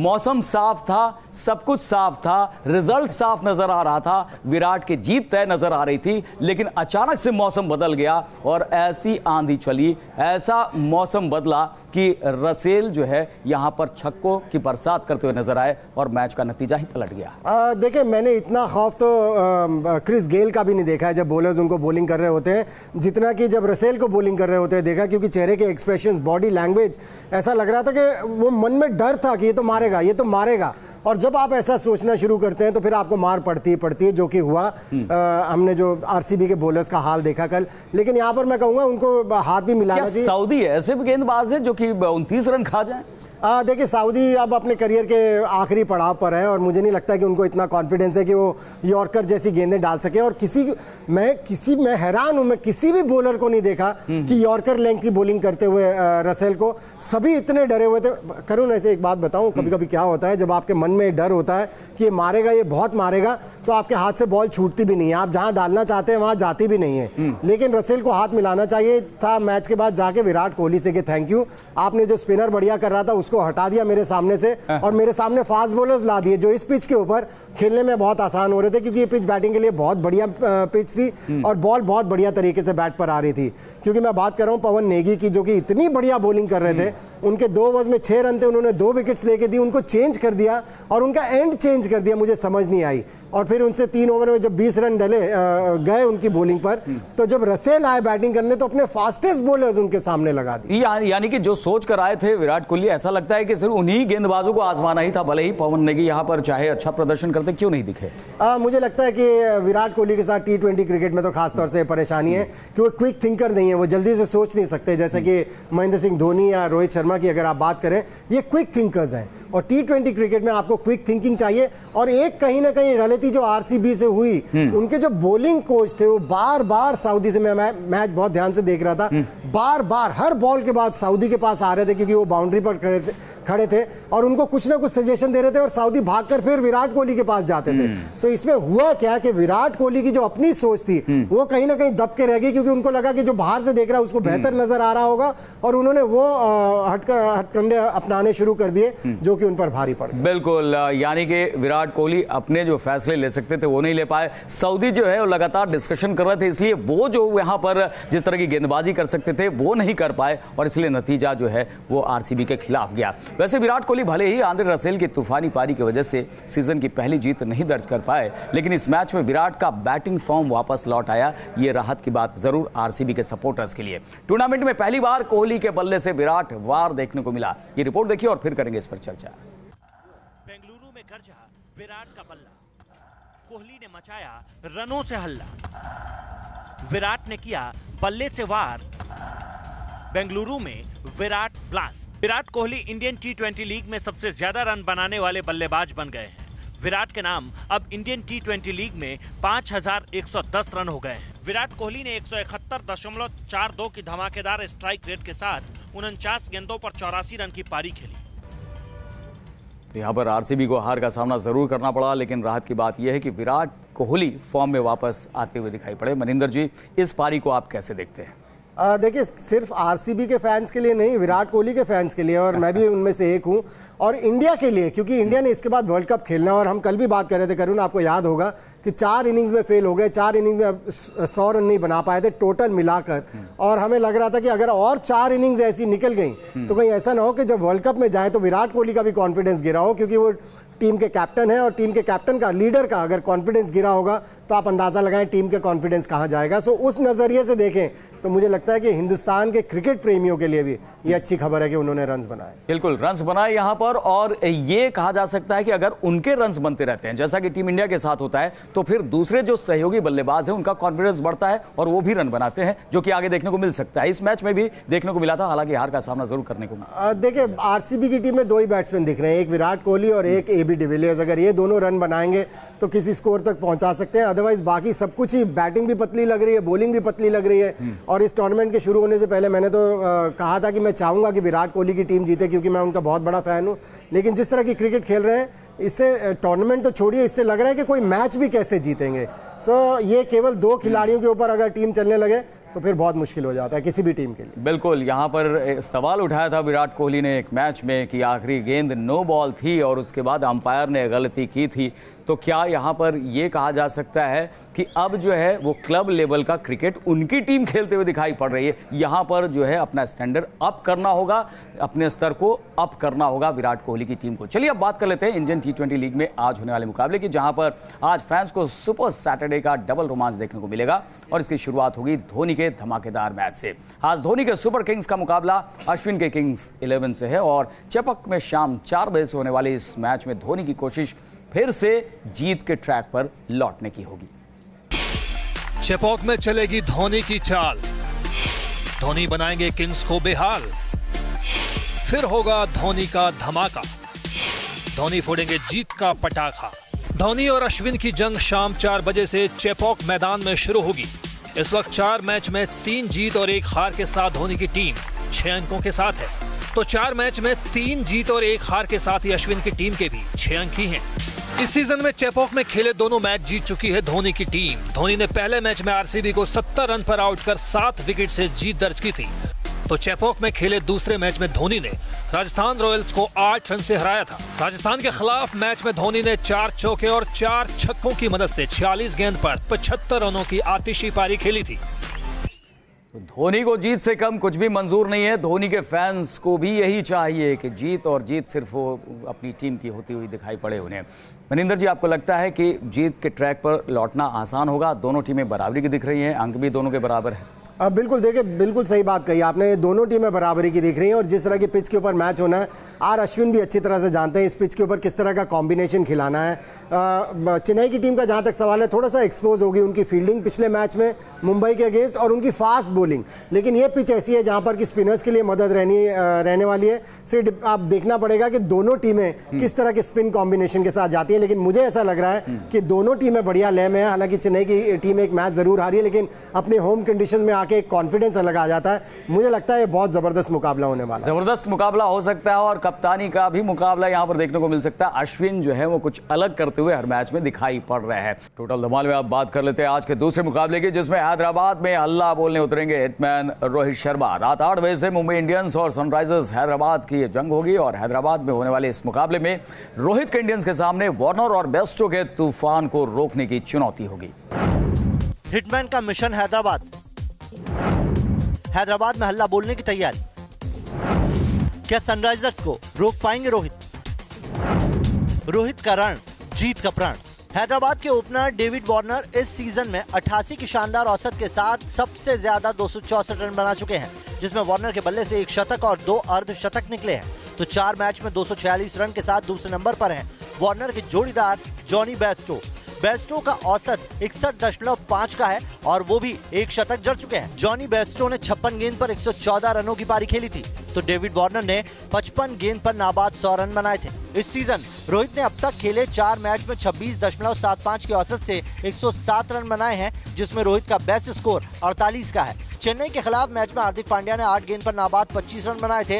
मौसम साफ था, सब कुछ साफ था, रिजल्ट साफ नजर आ रहा था, विराट की जीत तय नजर आ रही थी, लेकिन अचानक से मौसम बदल गया और ऐसी आंधी चली, ऐसा मौसम बदला कि रसेल जो है यहां पर छक्कों की बरसात करते हुए नजर आए और मैच का नतीजा ही पलट गया। देखिए, मैंने इतना खौफ तो क्रिस गेल का भी नहीं देखा है जब बॉलर्स उनको बॉलिंग कर रहे होते हैं, जितना कि जब रसेल को बॉलिंग कर रहे होते हैं देखा, क्योंकि चेहरे के एक्सप्रेशंस, बॉडी लैंग्वेज, ऐसा लग रहा था कि वो मन में डर था कि ये तो मारेगा, ये तो मारेगा। और जब आप ऐसा सोचना शुरू करते हैं तो फिर आपको मार पड़ती है, जो कि हुआ। हमने जो आरसीबी के बॉलर्स का हाल देखा कल, लेकिन यहाँ पर मैं कहूंगा उनको हाथ भी मिलाना चाहिए। सऊदी ऐसे गेंदबाज है जो कि 29 रन खा जाए। देखिए, सऊदी अब अपने करियर के आखिरी पड़ाव पर है और मुझे नहीं लगता कि उनको इतना कॉन्फिडेंस है कि वो यॉर्कर जैसी गेंदें डाल सके। और मैं हैरान हूं, मैं किसी भी बॉलर को नहीं देखा कि यॉर्कर लेंथ की बॉलिंग करते हुए रसेल को, सभी इतने डरे हुए थे। करुण, ऐसे एक बात बताऊं, कभी कभी क्या होता है, जब आपके मन में डर होता है कि ये मारेगा, ये बहुत मारेगा, तो आपके हाथ से बॉल छूटती भी नहीं है, आप जहां डालना चाहते हैं वहां जाती भी नहीं है। लेकिन रसेल को हाथ मिलाना चाहिए था मैच के बाद जाके विराट कोहली से कि थैंक यू, आपने जो स्पिनर बढ़िया कर रहा था उसको हटा दिया मेरे सामने से और मेरे सामने फास्ट बॉलर्स ला दिए जो इस पिच के ऊपर खेलने में बहुत आसान हो रहे थे, क्योंकि ये पिच बैटिंग के लिए बहुत बढ़िया पिच थी और बॉल बहुत बढ़िया तरीके से बैट पर आ रही थी। क्योंकि मैं बात कर रहा हूं पवन नेगी की, जो कि इतनी बढ़िया बॉलिंग कर रहे थे, उनके 2 ओवर्स में 6 रन थे, उन्होंने 2 विकेट्स लेके दी, उनको चेंज कर दिया और उनका एंड चेंज कर दिया, मुझे समझ नहीं आई। और फिर उनसे 3 ओवर में जब 20 रन डले गए उनकी बॉलिंग पर, तो जब रसेल आए बैटिंग करने तो अपने फास्टेस्ट बॉलर्स उनके सामने लगा दी। यानी कि जो सोच कर आए थे विराट कोहली, ऐसा लगता है कि सिर्फ उन्हीं गेंदबाजों को आजमाना ही था, भले ही पवन नेगी यहां पर चाहे अच्छा प्रदर्शन करते क्यों नहीं दिखे। मुझे लगता है कि विराट कोहली के साथ T20 क्रिकेट में तो खासतौर से परेशानी है कि वो क्विक थिंकर नहीं है, वो जल्दी से सोच नहीं सकते। जैसे कि महेंद्र सिंह धोनी या रोहित शर्मा की अगर आप बात करें, ये क्विक थिंकर्स हैं और T20 क्रिकेट में आपको क्विक थिंकिंग चाहिए। और एक कहीं ना कहीं गलती जो आरसीबी से हुई, उनके जो बॉलिंग कोच थे वो बार बार सऊदी से, मैं मैच बहुत ध्यान से देख रहा था, बार बार हर बॉल के बाद सऊदी के पास आ रहे थे, क्योंकि वो बाउंड्री पर खड़े थे और उनको कुछ ना कुछ सजेशन दे रहे थे और सऊदी भागकर फिर विराट कोहली के पास जाते थे। सो इसमें हुआ क्या कि विराट कोहली की जो अपनी सोच थी वो कहीं ना कहीं दब के रह गई, क्योंकि उनको लगा कि जो बाहर से देख रहा है उसको बेहतर नजर आ रहा होगा और उन्होंने वो हथकंडे अपनाने शुरू कर दिए जो कि उन पर भारी पड़ गए। बिल्कुल, यानी कि विराट कोहली अपने जो फैसले ले सकते थे वो नहीं ले पाए। सऊदी जो है वो लगातार डिस्कशन कर रहे थे, इसलिए वो जो यहां पर जिस तरह की गेंदबाजी कर सकते थे वो नहीं कर पाए और इसलिए नतीजा जो है वो आरसीबी के खिलाफ गया। वैसे विराट कोहली भले ही आंद्रे रसेल की तूफानी पारी की वजह से सीजन की पहली जीत नहीं दर्ज कर पाए, लेकिन इस मैच में विराट का बैटिंग फॉर्म वापस लौट आया, ये राहत की बात जरूर आरसीबी के सपोर्टर्स के लिए। टूर्नामेंट में पहली बार कोहली के बल्ले से विराट वार देखने को मिला। ये रिपोर्ट देखिए और फिर करेंगे इस पर चर्चा। बेंगलुरु में गरजा विराट का बल्ला, कोहली ने मचाया रनों से हल्ला, विराट ने किया बल्ले से वार, बेंगलुरु में Virat blast. Virat Kohli Indian T20 league में सबसे ज्यादा रन बनाने वाले बल्लेबाज बन गए हैं। विराट के नाम अब इंडियन T20 लीग में 5110 रन हो गए हैं। विराट कोहली ने 171.42 की धमाकेदार स्ट्राइक रेट के साथ 49 गेंदों पर 84 रन की पारी खेली। यहां पर आरसीबी को हार का सामना जरूर करना पड़ा, लेकिन राहत की बात यह है कि विराट कोहली फॉर्म में वापस आते हुए दिखाई पड़े। मनिंदर जी, इस पारी को आप कैसे देखते हैं? देखिए, सिर्फ आरसीबी के फैंस के लिए नहीं, विराट कोहली के फैंस के लिए, और मैं भी उनमें से एक हूं, और इंडिया के लिए, क्योंकि इंडिया ने इसके बाद वर्ल्ड कप खेलना। और हम कल भी बात कर रहे थे करुण, आपको याद होगा कि 4 इनिंग्स में फेल हो गए, 4 इनिंग्स में 100 रन नहीं बना पाए थे टोटल मिलाकर। और हमें लग रहा था कि अगर और 4 इनिंग्स ऐसी निकल गई तो कहीं ऐसा ना हो कि जब वर्ल्ड कप में जाए तो विराट कोहली का भी कॉन्फिडेंस गिरा हो, क्योंकि वो टीम के कैप्टन है और टीम के कैप्टन का, लीडर का अगर कॉन्फिडेंस गिरा होगा तो आप अंदाजा लगाएं टीम के कॉन्फिडेंस कहां जाएगा। सो उस नजरिए से देखें तो मुझे लगता है कि हिंदुस्तान के क्रिकेट प्रेमियों के लिए भी ये अच्छी खबर है कि उन्होंने रन्स बनाए। बिल्कुल, रन्स बनाए यहां पर, और ये कहा जा सकता है कि अगर उनके रन्स बनते रहते हैं जैसा कि टीम इंडिया के साथ होता है, तो फिर दूसरे जो सहयोगी बल्लेबाज हैं उनका कॉन्फिडेंस बढ़ता है और वो भी रन बनाते हैं, जो कि आगे देखने को मिल सकता है। इस मैच में भी देखने को मिला था, हालांकि हार का सामना जरूर करने को मिला। देखिए, आरसीबी की टीम में 2 ही बैट्समैन दिख रहे हैं, एक विराट कोहली और एक AB डिविलियर्स। अगर ये दोनों रन बनाएंगे तो किसी स्कोर तक पहुंचा सकते हैं, अदरवाइज बाकी सब कुछ ही, बैटिंग भी पतली लग रही है, बॉलिंग भी पतली लग रही है। और इस टूर्नामेंट के शुरू होने से पहले मैंने तो कहा था कि मैं चाहूंगा कि विराट कोहली की टीम जीते, क्योंकि मैं उनका बहुत बड़ा फैन हूं। लेकिन जिस तरह की क्रिकेट खेल रहे हैं, इससे टूर्नामेंट तो छोड़िए, इससे लग रहा है कि कोई मैच भी कैसे जीतेंगे। सो ये केवल 2 खिलाड़ियों के ऊपर अगर टीम चलने लगे तो फिर बहुत मुश्किल हो जाता है किसी भी टीम के लिए। बिल्कुल, यहाँ पर एक सवाल उठाया था विराट कोहली ने एक मैच में कि आखिरी गेंद नो बॉल थी और उसके बाद अंपायर ने गलती की थी। तो क्या यहाँ पर ये कहा जा सकता है कि अब जो है वो क्लब लेवल का क्रिकेट उनकी टीम खेलते हुए दिखाई पड़ रही है? यहाँ पर जो है अपना स्टैंडर्ड अप करना होगा, अपने स्तर को अप करना होगा विराट कोहली की टीम को। चलिए अब बात कर लेते हैं इंडियन T20 लीग में आज होने वाले मुकाबले की, जहां पर आज फैंस को सुपर सैटरडे का डबल रोमांच देखने को मिलेगा और इसकी शुरुआत होगी धोनी के धमाकेदार मैच से। आज धोनी के सुपर किंग्स का मुकाबला अश्विन के किंग्स 11 से है और चेपॉक में शाम 4 बजे से होने वाले इस मैच में धोनी की कोशिश फिर से जीत के ट्रैक पर लौटने की होगी। चेपॉक में चलेगी धोनी की चाल, धोनी बनाएंगे किंग्स को बेहाल, फिर होगा धोनी का धमाका, धोनी फोड़ेंगे जीत का पटाखा। धोनी और अश्विन की जंग शाम 4 बजे से चेपॉक मैदान में शुरू होगी। इस वक्त 4 मैच में 3 जीत और 1 हार के साथ धोनी की टीम 6 अंकों के साथ है, तो 4 मैच में 3 जीत और 1 हार के साथ ही अश्विन की टीम के भी 6 अंक ही हैं। इस सीजन में चेपॉक में खेले दोनों मैच जीत चुकी है धोनी की टीम। धोनी ने पहले मैच में आरसीबी को 70 रन पर आउट कर 7 विकेट से जीत दर्ज की थी, तो चेपॉक में खेले दूसरे मैच में धोनी ने राजस्थान रॉयल्स को 8 रन से हराया था। राजस्थान के खिलाफ मैच में धोनी ने 4 चौके और 4 छक्कों की मदद से 46 गेंद पर 75 रनों की आतिशी पारी खेली थी। तो धोनी को जीत से कम कुछ भी मंजूर नहीं है। धोनी के फैंस को भी यही चाहिए कि जीत और जीत सिर्फ वो अपनी टीम की होती हुई दिखाई पड़े उन्हें। मनिंदर जी, आपको लगता है कि जीत के ट्रैक पर लौटना आसान होगा? दोनों टीमें बराबरी की दिख रही हैं, अंक भी दोनों के बराबर है। अब बिल्कुल देखिए, बिल्कुल सही बात कही आपने, दोनों टीमें बराबरी की दिख रही हैं और जिस तरह की पिच के ऊपर मैच होना है, आर अश्विन भी अच्छी तरह से जानते हैं इस पिच के ऊपर किस तरह का कॉम्बिनेशन खिलाना है। चेन्नई की टीम का जहां तक सवाल है, थोड़ा सा एक्सपोज होगी उनकी फील्डिंग पिछले मैच में मुंबई के अगेंस्ट और उनकी फास्ट बॉलिंग, लेकिन ये पिच ऐसी है जहां पर कि स्पिनर्स के लिए मदद रहने वाली है। सिर्फ आप देखना पड़ेगा कि दोनों टीमें किस तरह के स्पिन कॉम्बिनेशन के साथ जाती है, लेकिन मुझे ऐसा लग रहा है कि दोनों टीमें बढ़िया लय में है। हालांकि चेन्नई की टीम एक मैच जरूर हारी है, लेकिन अपने होम कंडीशन में आके एक कॉन्फिडेंस अलग आ जाता है। मुझे लगता है ये बहुत जबरदस्त मुकाबला होने वाला है। जबरदस्त मुकाबला हो सकता है और कप्तानी का भी मुकाबला यहां पर देखने को मिल सकता है। अश्विन जो है वो कुछ अलग करते हुए हर मैच में दिखाई पड़ रहे हैं। टोटल धमाल में आप बात कर लेते हैं आज के दूसरे मुकाबले की, जिसमें हैदराबाद में हल्ला बोलने उतरेंगे हिटमैन रोहित शर्मा। रात 8 बजे से मुंबई इंडियंस और सनराइजर्स हैदराबाद की ये जंग होगी और हैदराबाद में होने वाले इस मुकाबले में रोहित के इंडियंस के सामने वार्नर और बेस्टो के तूफान को रोकने की चुनौती होगी। हिटमैन का मिशन हैदराबाद में हल्ला बोलने की तैयारी। क्या सनराइजर्स को रोक पाएंगे रोहित? रोहित का रण, जीत का प्राण। हैदराबाद के ओपनर डेविड वार्नर इस सीजन में 88 की शानदार औसत के साथ सबसे ज्यादा 264 रन बना चुके हैं, जिसमें वार्नर के बल्ले से 1 शतक और 2 अर्धशतक निकले हैं। तो 4 मैच में 246 रन के साथ दूसरे नंबर पर हैं वार्नर के जोड़ीदार जॉनी बेस्टो। बेस्टो का औसत 61.5 का है और वो भी 1 शतक जड़ चुके हैं। जॉनी बेस्टो ने 56 गेंद पर 114 रनों की पारी खेली थी, तो डेविड वार्नर ने 55 गेंद पर नाबाद 100 रन बनाए थे। इस सीजन रोहित ने अब तक खेले 4 मैच में 26.75 की औसत से 107 रन बनाए हैं, जिसमें रोहित का बेस्ट स्कोर 48 का है। चेन्नई के खिलाफ मैच में हार्दिक पांड्या ने 8 गेंद पर नाबाद 25 रन बनाए थे।